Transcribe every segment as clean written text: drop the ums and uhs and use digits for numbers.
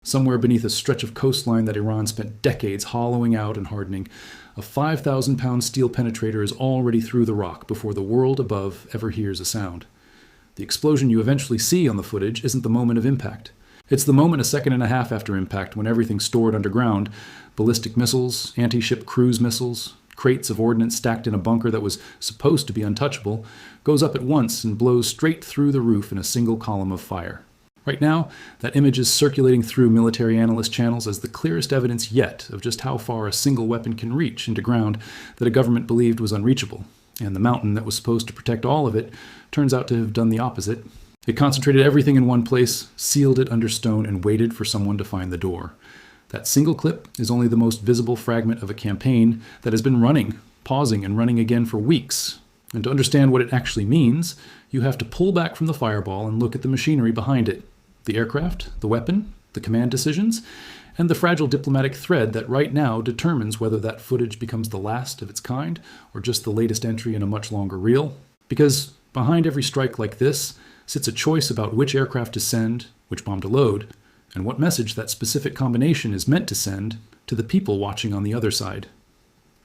Somewhere beneath a stretch of coastline that Iran spent decades hollowing out and hardening, a 5,000-pound steel penetrator is already through the rock before the world above ever hears a sound. The explosion you eventually see on the footage isn't the moment of impact. It's the moment a second and a half after impact when everything stored underground, ballistic missiles, anti-ship cruise missiles, crates of ordnance stacked in a bunker that was supposed to be untouchable, goes up at once and blows straight through the roof in a single column of fire. Right now, that image is circulating through military analyst channels as the clearest evidence yet of just how far a single weapon can reach into ground that a government believed was unreachable. And the mountain that was supposed to protect all of it turns out to have done the opposite. It concentrated everything in one place, sealed it under stone, and waited for someone to find the door. That single clip is only the most visible fragment of a campaign that has been running, pausing, and running again for weeks. And to understand what it actually means, you have to pull back from the fireball and look at the machinery behind it. The aircraft, the weapon, the command decisions, and the fragile diplomatic thread that right now determines whether that footage becomes the last of its kind or just the latest entry in a much longer reel. Because behind every strike like this sits a choice about which aircraft to send, which bomb to load, and what message that specific combination is meant to send to the people watching on the other side.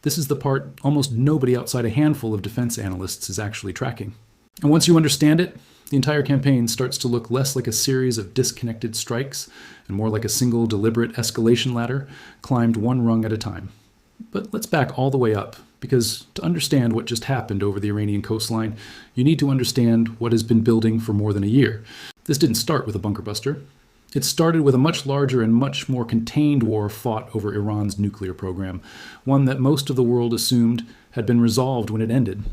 This is the part almost nobody outside a handful of defense analysts is actually tracking. And once you understand it, the entire campaign starts to look less like a series of disconnected strikes and more like a single deliberate escalation ladder climbed one rung at a time. But let's back all the way up, because to understand what just happened over the Iranian coastline, you need to understand what has been building for more than a year. This didn't start with a bunker buster. It started with a much larger and much more contained war fought over Iran's nuclear program, one that most of the world assumed had been resolved when it ended.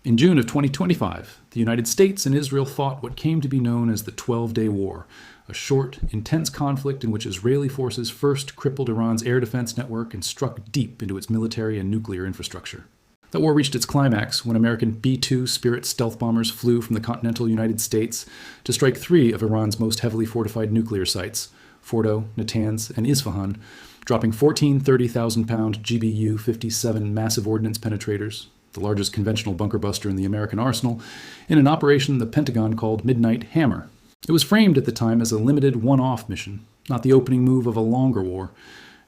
In June of 2025, the United States and Israel fought what came to be known as the 12-Day War, a short, intense conflict in which Israeli forces first crippled Iran's air defense network and struck deep into its military and nuclear infrastructure. That war reached its climax when American B-2 Spirit stealth bombers flew from the continental United States to strike 3 of Iran's most heavily fortified nuclear sites, Fordo, Natanz, and Isfahan, dropping 14 30,000-pound GBU-57 massive ordnance penetrators, the largest conventional bunker buster in the American arsenal, in an operation the Pentagon called Midnight Hammer. It was framed at the time as a limited one-off mission, not the opening move of a longer war.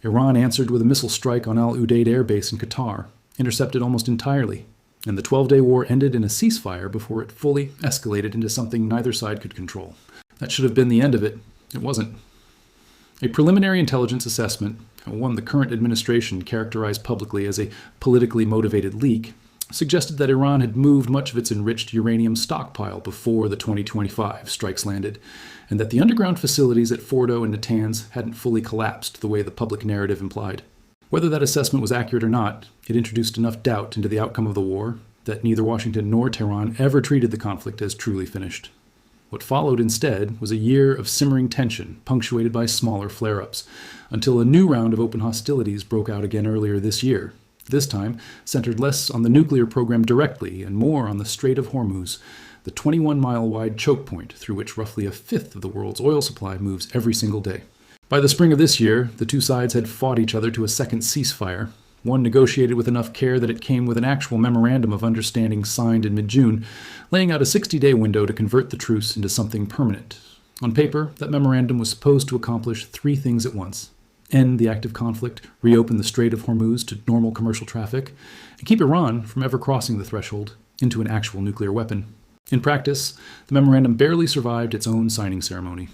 Iran answered with a missile strike on Al Udeid Air Base in Qatar, intercepted almost entirely, and the 12-day war ended in a ceasefire before it fully escalated into something neither side could control. That should have been the end of it. It wasn't. A preliminary intelligence assessment, one the current administration characterized publicly as a politically motivated leak, suggested that Iran had moved much of its enriched uranium stockpile before the 2025 strikes landed, and that the underground facilities at Fordo and Natanz hadn't fully collapsed the way the public narrative implied. Whether that assessment was accurate or not, it introduced enough doubt into the outcome of the war that neither Washington nor Tehran ever treated the conflict as truly finished. What followed instead was a year of simmering tension, punctuated by smaller flare-ups, until a new round of open hostilities broke out again earlier this year, this time centered less on the nuclear program directly and more on the Strait of Hormuz, the 21-mile-wide choke point through which roughly a fifth of the world's oil supply moves every single day. By the spring of this year, the two sides had fought each other to a second ceasefire, one negotiated with enough care that it came with an actual memorandum of understanding signed in mid-June, laying out a 60-day window to convert the truce into something permanent. On paper, that memorandum was supposed to accomplish 3 things at once: end the active conflict, reopen the Strait of Hormuz to normal commercial traffic, and keep Iran from ever crossing the threshold into an actual nuclear weapon. In practice, the memorandum barely survived its own signing ceremony.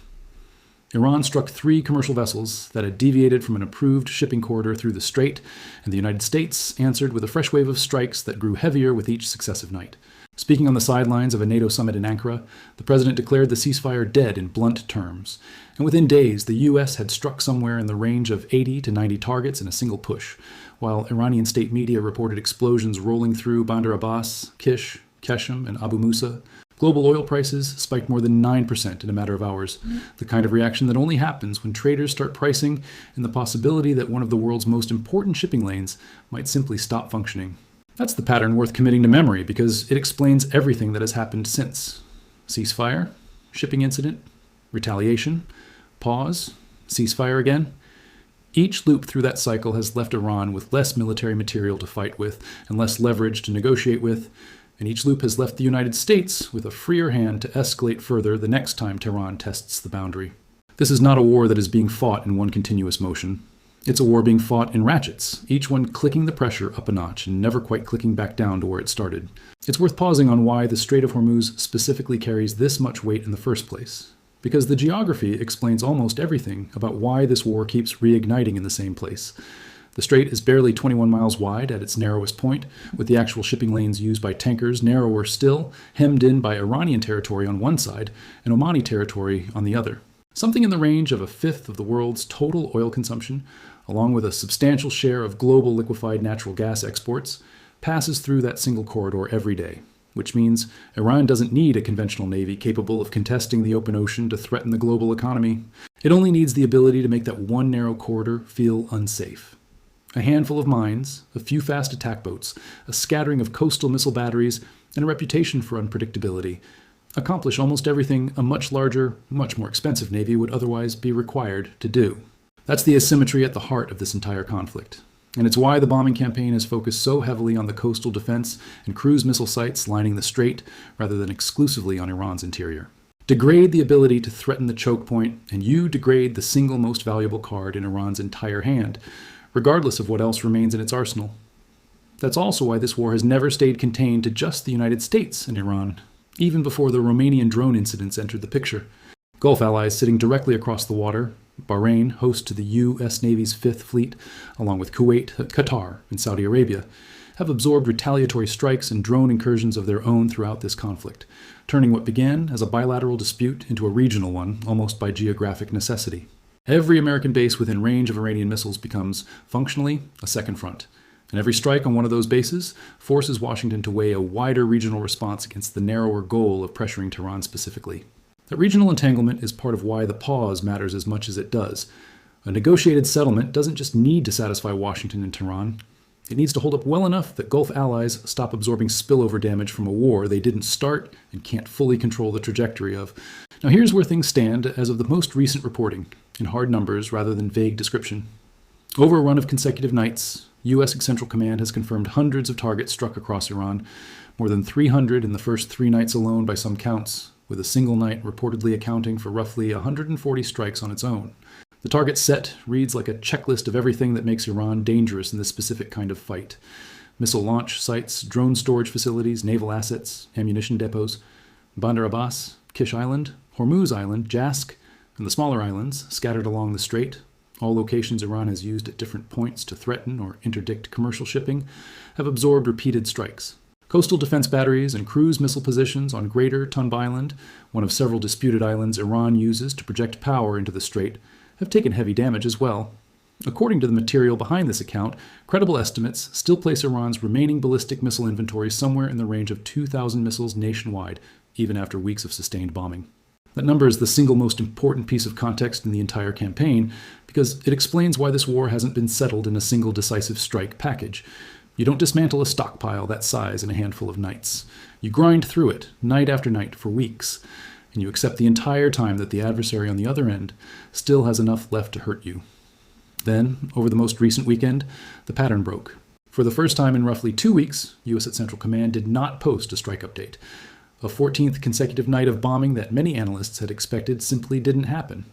Iran struck 3 commercial vessels that had deviated from an approved shipping corridor through the strait, and the United States answered with a fresh wave of strikes that grew heavier with each successive night. Speaking on the sidelines of a NATO summit in Ankara, the president declared the ceasefire dead in blunt terms, and within days the U.S. had struck somewhere in the range of 80 to 90 targets in a single push, while Iranian state media reported explosions rolling through Bandar Abbas, Kish, Keshem, and Abu Musa. Global oil prices spiked more than 9% in a matter of hours, the kind of reaction that only happens when traders start pricing in the possibility that one of the world's most important shipping lanes might simply stop functioning. That's the pattern worth committing to memory because it explains everything that has happened since. Ceasefire, shipping incident, retaliation, pause, ceasefire again. Each loop through that cycle has left Iran with less military material to fight with and less leverage to negotiate with, and each loop has left the United States with a freer hand to escalate further the next time Tehran tests the boundary. This is not a war that is being fought in one continuous motion. It's a war being fought in ratchets, each one clicking the pressure up a notch and never quite clicking back down to where it started. It's worth pausing on why the Strait of Hormuz specifically carries this much weight in the first place, because the geography explains almost everything about why this war keeps reigniting in the same place. The strait is barely 21 miles wide at its narrowest point, with the actual shipping lanes used by tankers narrower still, hemmed in by Iranian territory on one side and Omani territory on the other. Something in the range of a fifth of the world's total oil consumption, along with a substantial share of global liquefied natural gas exports, passes through that single corridor every day, which means Iran doesn't need a conventional navy capable of contesting the open ocean to threaten the global economy. It only needs the ability to make that one narrow corridor feel unsafe. A handful of mines, a few fast attack boats, a scattering of coastal missile batteries, and a reputation for unpredictability accomplish almost everything a much larger, much more expensive navy would otherwise be required to do. That's the asymmetry at the heart of this entire conflict. And it's why the bombing campaign has focused so heavily on the coastal defense and cruise missile sites lining the strait rather than exclusively on Iran's interior. Degrade the ability to threaten the choke point, and you degrade the single most valuable card in Iran's entire hand, regardless of what else remains in its arsenal. That's also why this war has never stayed contained to just the United States and Iran, even before the Romanian drone incidents entered the picture. Gulf allies sitting directly across the water, Bahrain, host to the U.S. Navy's Fifth Fleet, along with Kuwait, Qatar, and Saudi Arabia, have absorbed retaliatory strikes and drone incursions of their own throughout this conflict, turning what began as a bilateral dispute into a regional one almost by geographic necessity. Every American base within range of Iranian missiles becomes, functionally, a second front. And every strike on one of those bases forces Washington to weigh a wider regional response against the narrower goal of pressuring Tehran specifically. That regional entanglement is part of why the pause matters as much as it does. A negotiated settlement doesn't just need to satisfy Washington and Tehran. It needs to hold up well enough that Gulf allies stop absorbing spillover damage from a war they didn't start and can't fully control the trajectory of. Now here's where things stand as of the most recent reporting, in hard numbers rather than vague description. Over a run of consecutive nights, U.S. Central Command has confirmed hundreds of targets struck across Iran, more than 300 in the first 3 nights alone by some counts, with a single night reportedly accounting for roughly 140 strikes on its own. The target set reads like a checklist of everything that makes Iran dangerous in this specific kind of fight. Missile launch sites, drone storage facilities, naval assets, ammunition depots, Bandar Abbas, Kish Island, Hormuz Island, Jask, and the smaller islands scattered along the strait, all locations Iran has used at different points to threaten or interdict commercial shipping, have absorbed repeated strikes. Coastal defense batteries and cruise missile positions on Greater Tunb Island, one of several disputed islands Iran uses to project power into the strait, have taken heavy damage as well. According to the material behind this account, credible estimates still place Iran's remaining ballistic missile inventory somewhere in the range of 2,000 missiles nationwide, even after weeks of sustained bombing. That number is the single most important piece of context in the entire campaign, because it explains why this war hasn't been settled in a single decisive strike package. You don't dismantle a stockpile that size in a handful of nights. You grind through it, night after night, for weeks, and you accept the entire time that the adversary on the other end still has enough left to hurt you. Then, over the most recent weekend, the pattern broke. For the first time in roughly 2 weeks, U.S. Central Command did not post a strike update. A 14th consecutive night of bombing that many analysts had expected simply didn't happen.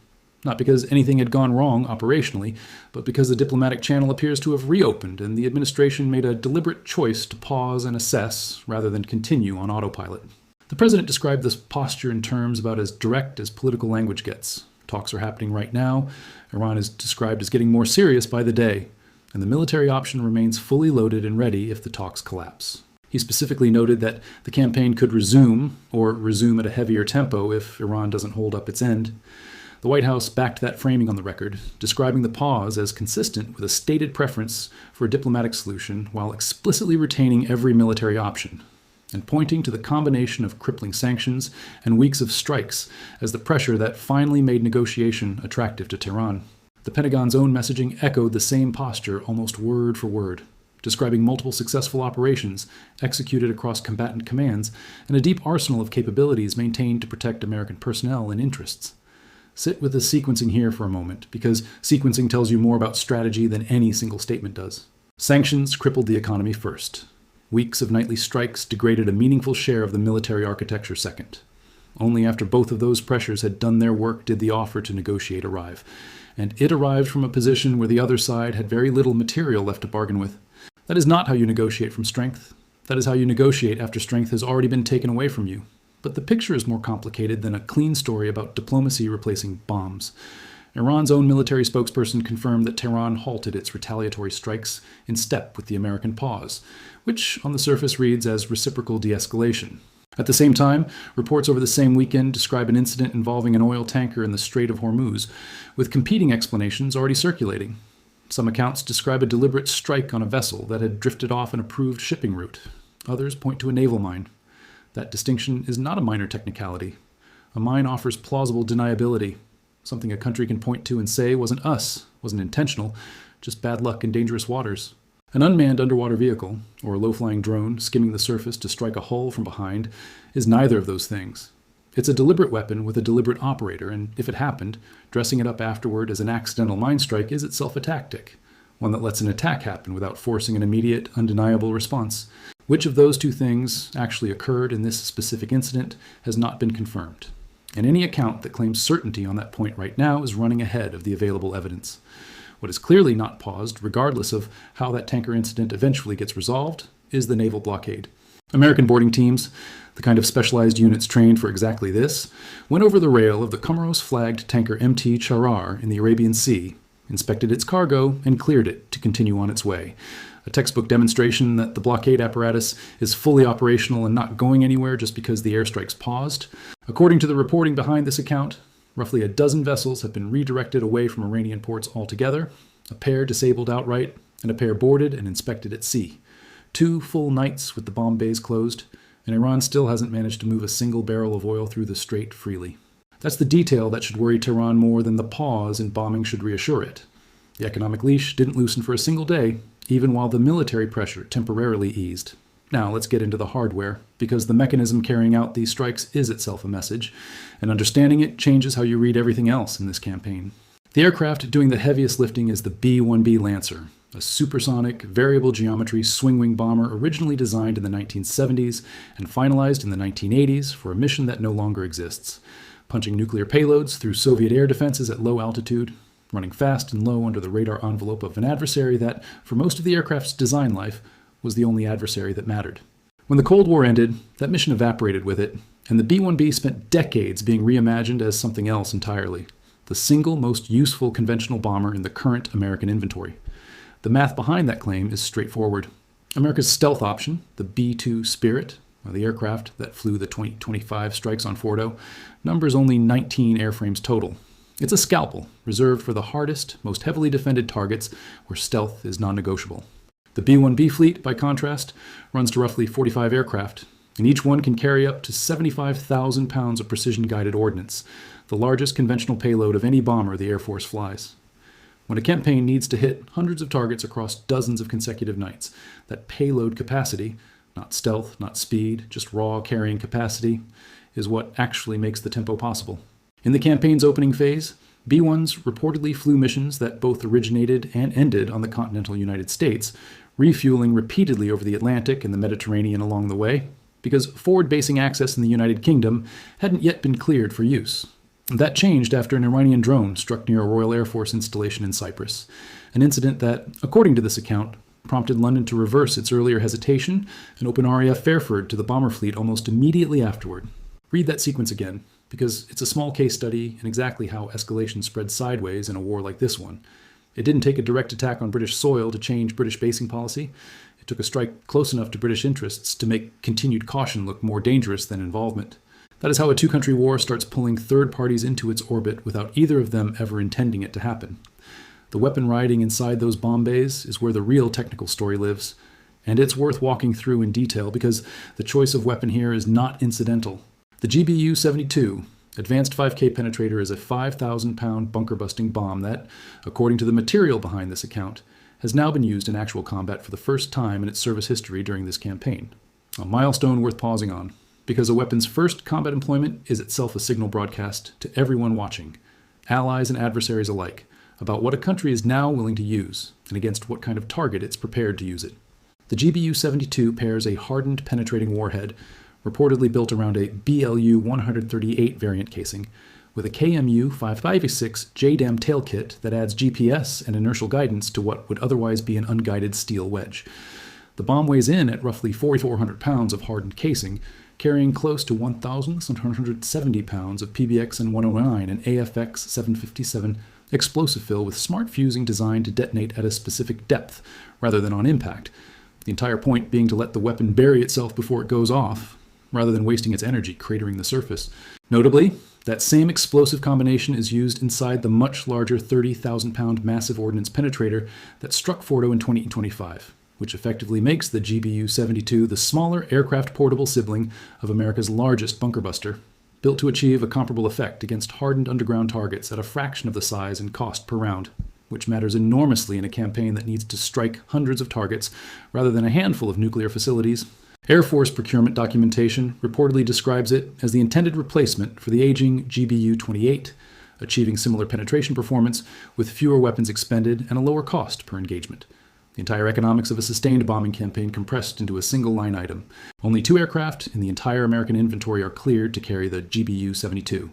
Not because anything had gone wrong operationally, but because the diplomatic channel appears to have reopened and the administration made a deliberate choice to pause and assess rather than continue on autopilot. The president described this posture in terms about as direct as political language gets. Talks are happening right now. Iran is described as getting more serious by the day, and the military option remains fully loaded and ready if the talks collapse. He specifically noted that the campaign could resume, or resume at a heavier tempo if Iran doesn't hold up its end. The White House backed that framing on the record, describing the pause as consistent with a stated preference for a diplomatic solution while explicitly retaining every military option, and pointing to the combination of crippling sanctions and weeks of strikes as the pressure that finally made negotiation attractive to Tehran. The Pentagon's own messaging echoed the same posture almost word for word, describing multiple successful operations executed across combatant commands and a deep arsenal of capabilities maintained to protect American personnel and interests. Sit with the sequencing here for a moment, because sequencing tells you more about strategy than any single statement does. Sanctions crippled the economy first. Weeks of nightly strikes degraded a meaningful share of the military architecture second. Only after both of those pressures had done their work did the offer to negotiate arrive. And it arrived from a position where the other side had very little material left to bargain with. That is not how you negotiate from strength. That is how you negotiate after strength has already been taken away from you. But the picture is more complicated than a clean story about diplomacy replacing bombs. Iran's own military spokesperson confirmed that Tehran halted its retaliatory strikes in step with the American pause, which on the surface reads as reciprocal de-escalation. At the same time, reports over the same weekend describe an incident involving an oil tanker in the Strait of Hormuz, with competing explanations already circulating. Some accounts describe a deliberate strike on a vessel that had drifted off an approved shipping route. Others point to a naval mine. That distinction is not a minor technicality. A mine offers plausible deniability, something a country can point to and say wasn't us, wasn't intentional, just bad luck in dangerous waters. An unmanned underwater vehicle, or a low-flying drone skimming the surface to strike a hull from behind, is neither of those things. It's a deliberate weapon with a deliberate operator, and if it happened, dressing it up afterward as an accidental mine strike is itself a tactic, one that lets an attack happen without forcing an immediate, undeniable response. Which of those two things actually occurred in this specific incident has not been confirmed, and any account that claims certainty on that point right now is running ahead of the available evidence. What is clearly not paused, regardless of how that tanker incident eventually gets resolved, is the naval blockade. American boarding teams, the kind of specialized units trained for exactly this, went over the rail of the Comoros-flagged tanker MT Charar in the Arabian Sea, inspected its cargo, and cleared it to continue on its way. A textbook demonstration that the blockade apparatus is fully operational and not going anywhere just because the airstrikes paused. According to the reporting behind this account, roughly a dozen vessels have been redirected away from Iranian ports altogether, a pair disabled outright, and a pair boarded and inspected at sea. 2 full nights with the bomb bays closed, and Iran still hasn't managed to move a single barrel of oil through the strait freely. That's the detail that should worry Tehran more than the pause in bombing should reassure it. The economic leash didn't loosen for a single day, even while the military pressure temporarily eased. Now let's get into the hardware, because the mechanism carrying out these strikes is itself a message, and understanding it changes how you read everything else in this campaign. The aircraft doing the heaviest lifting is the B-1B Lancer, a supersonic, variable geometry swing-wing bomber originally designed in the 1970s and finalized in the 1980s for a mission that no longer exists, punching nuclear payloads through Soviet air defenses at low altitude, running fast and low under the radar envelope of an adversary that, for most of the aircraft's design life, was the only adversary that mattered. When the Cold War ended, that mission evaporated with it, and the B-1B spent decades being reimagined as something else entirely, the single most useful conventional bomber in the current American inventory. The math behind that claim is straightforward. America's stealth option, the B-2 Spirit, the aircraft that flew the 2025 strikes on Fordo, numbers only 19 airframes total. It's a scalpel, reserved for the hardest, most heavily defended targets where stealth is non-negotiable. The B-1B fleet, by contrast, runs to roughly 45 aircraft, and each one can carry up to 75,000 pounds of precision-guided ordnance, the largest conventional payload of any bomber the Air Force flies. When a campaign needs to hit hundreds of targets across dozens of consecutive nights, that payload capacity, not stealth, not speed, just raw carrying capacity, is what actually makes the tempo possible. In the campaign's opening phase, B-1s reportedly flew missions that both originated and ended on the continental United States, refueling repeatedly over the Atlantic and the Mediterranean along the way, because forward basing access in the United Kingdom hadn't yet been cleared for use. That changed after an Iranian drone struck near a Royal Air Force installation in Cyprus, an incident that, according to this account, prompted London to reverse its earlier hesitation and open RAF Fairford to the bomber fleet almost immediately afterward. Read that sequence again, because it's a small case study in exactly how escalation spread sideways in a war like this one. It didn't take a direct attack on British soil to change British basing policy. It took a strike close enough to British interests to make continued caution look more dangerous than involvement. That is how a two-country war starts pulling third parties into its orbit without either of them ever intending it to happen. The weapon riding inside those bomb bays is where the real technical story lives, and it's worth walking through in detail because the choice of weapon here is not incidental. The GBU-72, Advanced 5K Penetrator, is a 5,000-pound bunker-busting bomb that, according to the material behind this account, has now been used in actual combat for the first time in its service history during this campaign. A milestone worth pausing on, because a weapon's first combat employment is itself a signal broadcast to everyone watching, allies and adversaries alike, about what a country is now willing to use and against what kind of target it's prepared to use it. The GBU-72 pairs a hardened penetrating warhead reportedly built around a BLU-138 variant casing, with a KMU-556 JDAM tail kit that adds GPS and inertial guidance to what would otherwise be an unguided steel wedge. The bomb weighs in at roughly 4,400 pounds of hardened casing, carrying close to 1,770 pounds of PBX-109 and AFX-757 explosive fill with smart fusing designed to detonate at a specific depth rather than on impact, the entire point being to let the weapon bury itself before it goes off, rather than wasting its energy cratering the surface. Notably, that same explosive combination is used inside the much larger 30,000-pound massive ordnance penetrator that struck Fordo in 2025, which effectively makes the GBU-72 the smaller aircraft portable sibling of America's largest bunker buster, built to achieve a comparable effect against hardened underground targets at a fraction of the size and cost per round, which matters enormously in a campaign that needs to strike hundreds of targets rather than a handful of nuclear facilities. Air Force procurement documentation reportedly describes it as the intended replacement for the aging GBU-28, achieving similar penetration performance with fewer weapons expended and a lower cost per engagement. The entire economics of a sustained bombing campaign compressed into a single line item. Only 2 aircraft in the entire American inventory are cleared to carry the GBU-72.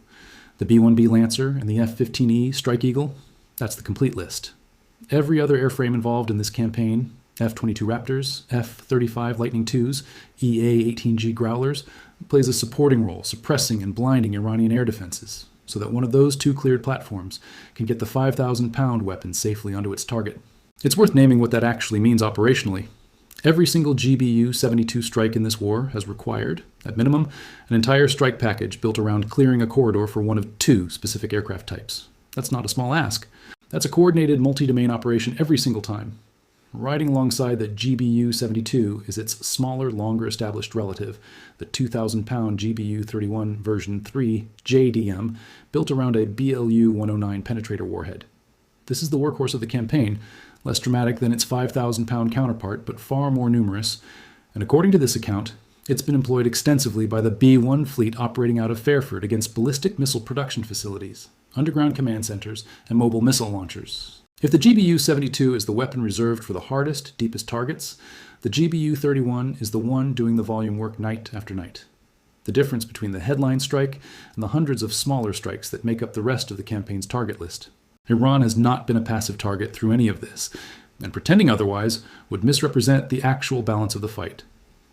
The B-1B Lancer and the F-15E Strike Eagle, that's the complete list. Every other airframe involved in this campaign, F-22 Raptors, F-35 Lightning IIs, EA-18G Growlers, plays a supporting role, suppressing and blinding Iranian air defenses, so that one of those 2 cleared platforms can get the 5,000-pound weapon safely onto its target. It's worth naming what that actually means operationally. Every single GBU-72 strike in this war has required, at minimum, an entire strike package built around clearing a corridor for one of 2 specific aircraft types. That's not a small ask. That's a coordinated multi-domain operation every single time. Riding alongside the GBU-72 is its smaller, longer established relative, the 2,000-pound GBU-31 version 3 JDM, built around a BLU-109 penetrator warhead. This is the workhorse of the campaign, less dramatic than its 5,000-pound counterpart, but far more numerous, and according to this account, it's been employed extensively by the B-1 fleet operating out of Fairford against ballistic missile production facilities, underground command centers, and mobile missile launchers. If the GBU-72 is the weapon reserved for the hardest, deepest targets, the GBU-31 is the one doing the volume work night after night. The difference between the headline strike and the hundreds of smaller strikes that make up the rest of the campaign's target list. Iran has not been a passive target through any of this, and pretending otherwise would misrepresent the actual balance of the fight.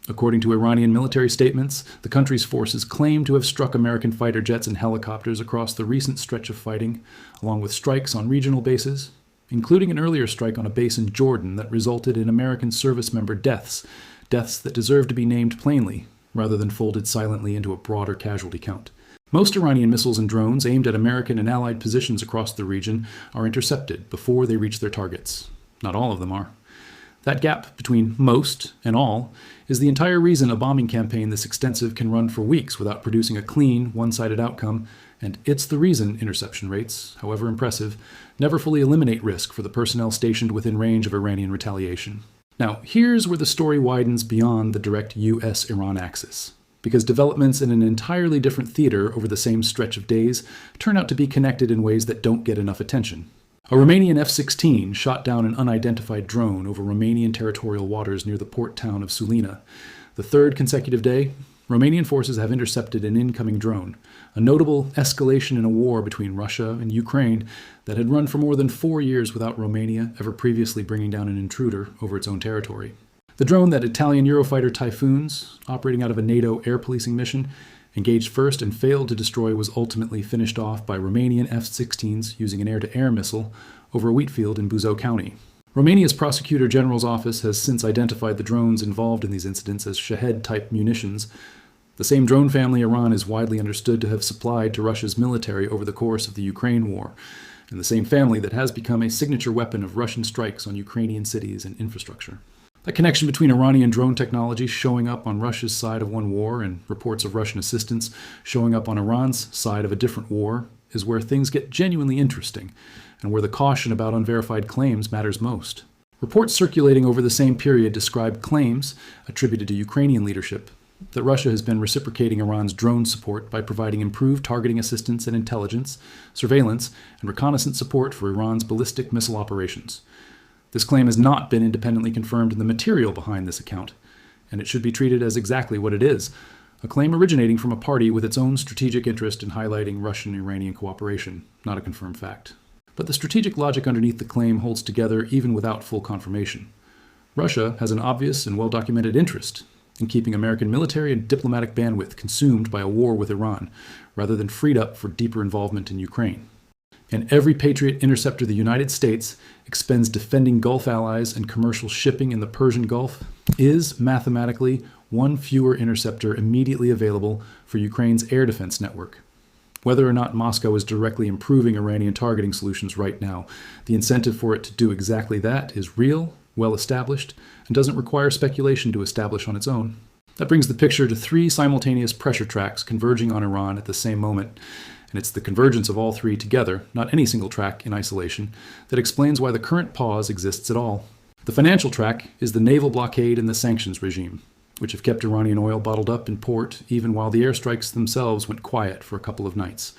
According to Iranian military statements, the country's forces claim to have struck American fighter jets and helicopters across the recent stretch of fighting, along with strikes on regional bases, including an earlier strike on a base in Jordan that resulted in American service member deaths that deserve to be named plainly, rather than folded silently into a broader casualty count. Most Iranian missiles and drones aimed at American and Allied positions across the region are intercepted before they reach their targets. Not all of them are. That gap between most and all is the entire reason a bombing campaign this extensive can run for weeks without producing a clean, one-sided outcome, and it's the reason interception rates, however impressive, never fully eliminate risk for the personnel stationed within range of Iranian retaliation. Now, here's where the story widens beyond the direct US-Iran axis, because developments in an entirely different theater over the same stretch of days turn out to be connected in ways that don't get enough attention. A Romanian F-16 shot down an unidentified drone over Romanian territorial waters near the port town of Sulina. The 3rd consecutive day, Romanian forces have intercepted an incoming drone, a notable escalation in a war between Russia and Ukraine that had run for more than 4 years without Romania ever previously bringing down an intruder over its own territory. The drone that Italian Eurofighter Typhoons, operating out of a NATO air policing mission, engaged first and failed to destroy was ultimately finished off by Romanian F-16s using an air-to-air missile over a wheat field in Buzău County. Romania's Prosecutor General's office has since identified the drones involved in these incidents as Shahed-type munitions, the same drone family Iran is widely understood to have supplied to Russia's military over the course of the Ukraine war, and the same family that has become a signature weapon of Russian strikes on Ukrainian cities and infrastructure. That connection between Iranian drone technology showing up on Russia's side of one war and reports of Russian assistance showing up on Iran's side of a different war is where things get genuinely interesting, and where the caution about unverified claims matters most. Reports circulating over the same period describe claims, attributed to Ukrainian leadership, that Russia has been reciprocating Iran's drone support by providing improved targeting assistance and intelligence, surveillance, and reconnaissance support for Iran's ballistic missile operations. This claim has not been independently confirmed in the material behind this account, and it should be treated as exactly what it is, a claim originating from a party with its own strategic interest in highlighting Russian-Iranian cooperation, not a confirmed fact. But the strategic logic underneath the claim holds together even without full confirmation. Russia has an obvious and well-documented interest in keeping American military and diplomatic bandwidth consumed by a war with Iran, rather than freed up for deeper involvement in Ukraine. And every Patriot interceptor the United States expends defending Gulf allies and commercial shipping in the Persian Gulf is, mathematically, one fewer interceptor immediately available for Ukraine's air defense network. Whether or not Moscow is directly improving Iranian targeting solutions right now, the incentive for it to do exactly that is real, well established, and doesn't require speculation to establish on its own. That brings the picture to three simultaneous pressure tracks converging on Iran at the same moment, and it's the convergence of all three together, not any single track in isolation, that explains why the current pause exists at all. The financial track is the naval blockade and the sanctions regime, which have kept Iranian oil bottled up in port even while the airstrikes themselves went quiet for a couple of nights.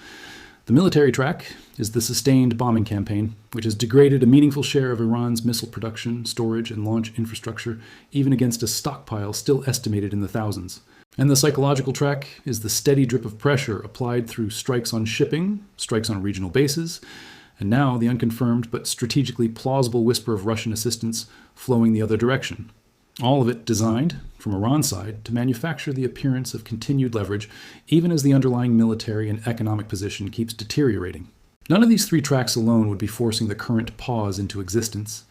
The military track is the sustained bombing campaign, which has degraded a meaningful share of Iran's missile production, storage, and launch infrastructure, even against a stockpile still estimated in the thousands. And the psychological track is the steady drip of pressure applied through strikes on shipping, strikes on regional bases, and now the unconfirmed but strategically plausible whisper of Russian assistance flowing the other direction. All of it designed, from Iran's side, to manufacture the appearance of continued leverage, even as the underlying military and economic position keeps deteriorating. None of these three tracks alone would be forcing the current pause into existence.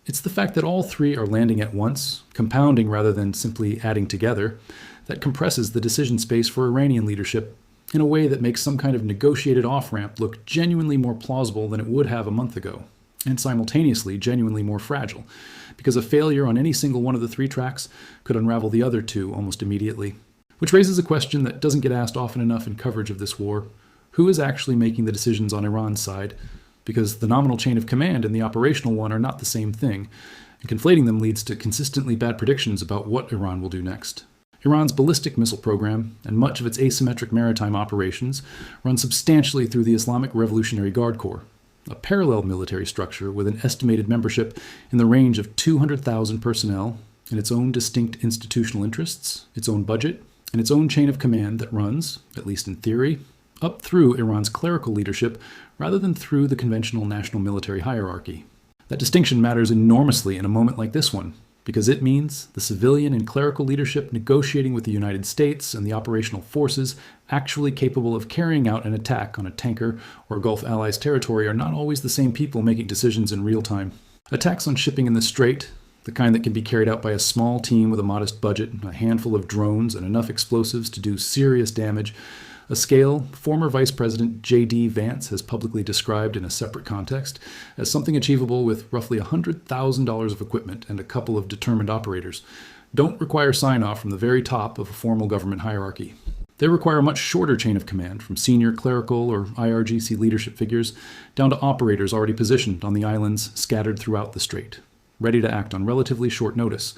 It's the fact that all three are landing at once, compounding rather than simply adding together, that compresses the decision space for Iranian leadership in a way that makes some kind of negotiated off-ramp look genuinely more plausible than it would have a month ago, and simultaneously genuinely more fragile, because a failure on any single one of the three tracks could unravel the other two almost immediately. Which raises a question that doesn't get asked often enough in coverage of this war. Who is actually making the decisions on Iran's side? Because the nominal chain of command and the operational one are not the same thing, and conflating them leads to consistently bad predictions about what Iran will do next. Iran's ballistic missile program and much of its asymmetric maritime operations run substantially through the Islamic Revolutionary Guard Corps, a parallel military structure with an estimated membership in the range of 200,000 personnel and its own distinct institutional interests, its own budget, and its own chain of command that runs, at least in theory, up through Iran's clerical leadership rather than through the conventional national military hierarchy. That distinction matters enormously in a moment like this one, because it means the civilian and clerical leadership negotiating with the United States and the operational forces actually capable of carrying out an attack on a tanker or Gulf allies' territory are not always the same people making decisions in real time. Attacks on shipping in the Strait, the kind that can be carried out by a small team with a modest budget, a handful of drones, and enough explosives to do serious damage, a scale former Vice President J.D. Vance has publicly described in a separate context as something achievable with roughly $100,000 of equipment and a couple of determined operators, don't require sign-off from the very top of a formal government hierarchy. They require a much shorter chain of command, from senior clerical or IRGC leadership figures down to operators already positioned on the islands scattered throughout the strait, ready to act on relatively short notice.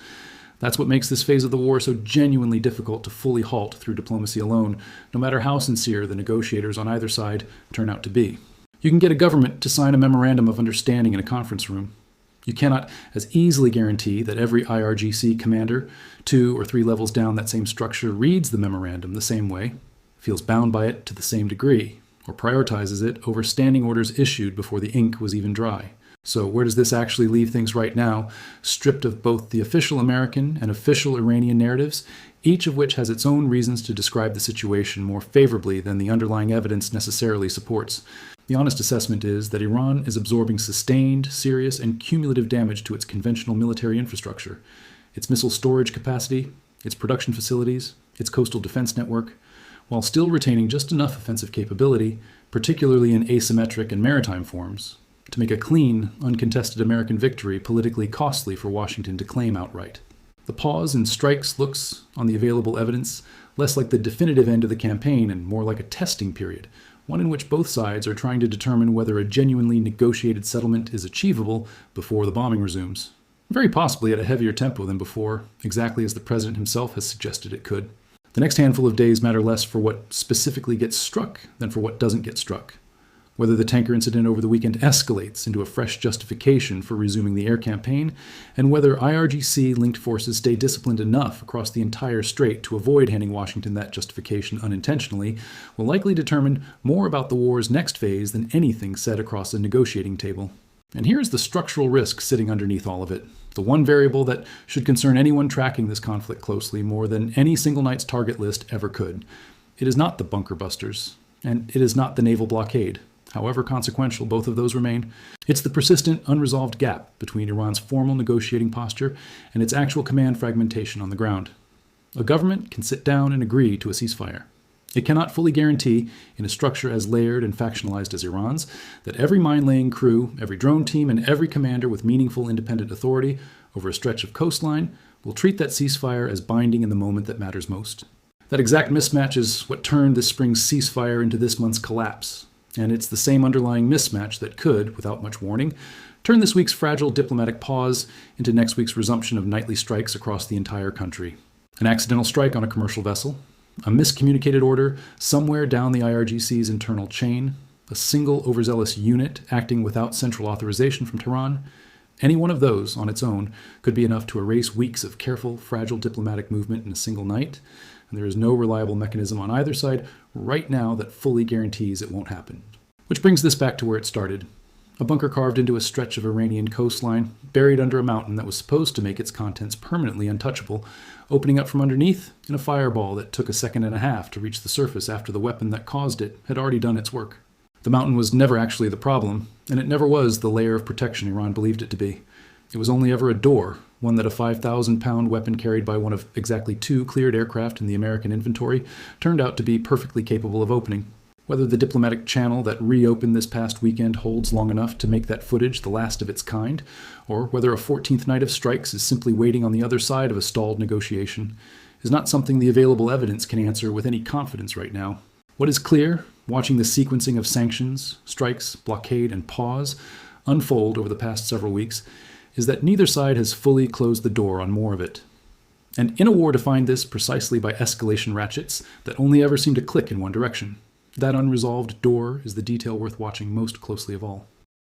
That's what makes this phase of the war so genuinely difficult to fully halt through diplomacy alone, no matter how sincere the negotiators on either side turn out to be. You can get a government to sign a memorandum of understanding in a conference room. You cannot as easily guarantee that every IRGC commander, 2 or 3 levels down that same structure, reads the memorandum the same way, feels bound by it to the same degree, or prioritizes it over standing orders issued before the ink was even dry. So where does this actually leave things right now, stripped of both the official American and official Iranian narratives, each of which has its own reasons to describe the situation more favorably than the underlying evidence necessarily supports? The honest assessment is that Iran is absorbing sustained, serious, and cumulative damage to its conventional military infrastructure, its missile storage capacity, its production facilities, its coastal defense network, while still retaining just enough offensive capability, particularly in asymmetric and maritime forms, to make a clean, uncontested American victory politically costly for Washington to claim outright. The pause in strikes looks, on the available evidence, less like the definitive end of the campaign and more like a testing period, one in which both sides are trying to determine whether a genuinely negotiated settlement is achievable before the bombing resumes. Very possibly at a heavier tempo than before, exactly as the president himself has suggested it could. The next handful of days matter less for what specifically gets struck than for what doesn't get struck. whether the tanker incident over the weekend escalates into a fresh justification for resuming the air campaign, and whether IRGC-linked forces stay disciplined enough across the entire strait to avoid handing Washington that justification unintentionally, will likely determine more about the war's next phase than anything said across a negotiating table. And here's the structural risk sitting underneath all of it, the one variable that should concern anyone tracking this conflict closely more than any single night's target list ever could. It is not the bunker busters, and it is not the naval blockade. However consequential both of those remain, it's the persistent, unresolved gap between Iran's formal negotiating posture and its actual command fragmentation on the ground. A government can sit down and agree to a ceasefire. It cannot fully guarantee, in a structure as layered and factionalized as Iran's, that every mine-laying crew, every drone team, and every commander with meaningful independent authority over a stretch of coastline will treat that ceasefire as binding in the moment that matters most. That exact mismatch is what turned this spring's ceasefire into this month's collapse. And it's the same underlying mismatch that could, without much warning, turn this week's fragile diplomatic pause into next week's resumption of nightly strikes across the entire country. An accidental strike on a commercial vessel, a miscommunicated order somewhere down the IRGC's internal chain, a single overzealous unit acting without central authorization from Tehran. Any one of those, on its own, could be enough to erase weeks of careful, fragile diplomatic movement in a single night, and there is no reliable mechanism on either side right now that fully guarantees it won't happen. Which brings this back to where it started. A bunker carved into a stretch of Iranian coastline, buried under a mountain that was supposed to make its contents permanently untouchable, opening up from underneath in a fireball that took a second and a half to reach the surface after the weapon that caused it had already done its work. The mountain was never actually the problem, and it never was the layer of protection Iran believed it to be. It was only ever a door, one that a 5,000-pound weapon carried by one of exactly 2 cleared aircraft in the American inventory turned out to be perfectly capable of opening. Whether the diplomatic channel that reopened this past weekend holds long enough to make that footage the last of its kind, or whether a 14th night of strikes is simply waiting on the other side of a stalled negotiation, is not something the available evidence can answer with any confidence right now. What is clear, watching the sequencing of sanctions, strikes, blockade, and pause unfold over the past several weeks, is that neither side has fully closed the door on more of it. And in a war defined this precisely by escalation ratchets that only ever seem to click in one direction, that unresolved door is the detail worth watching most closely of all.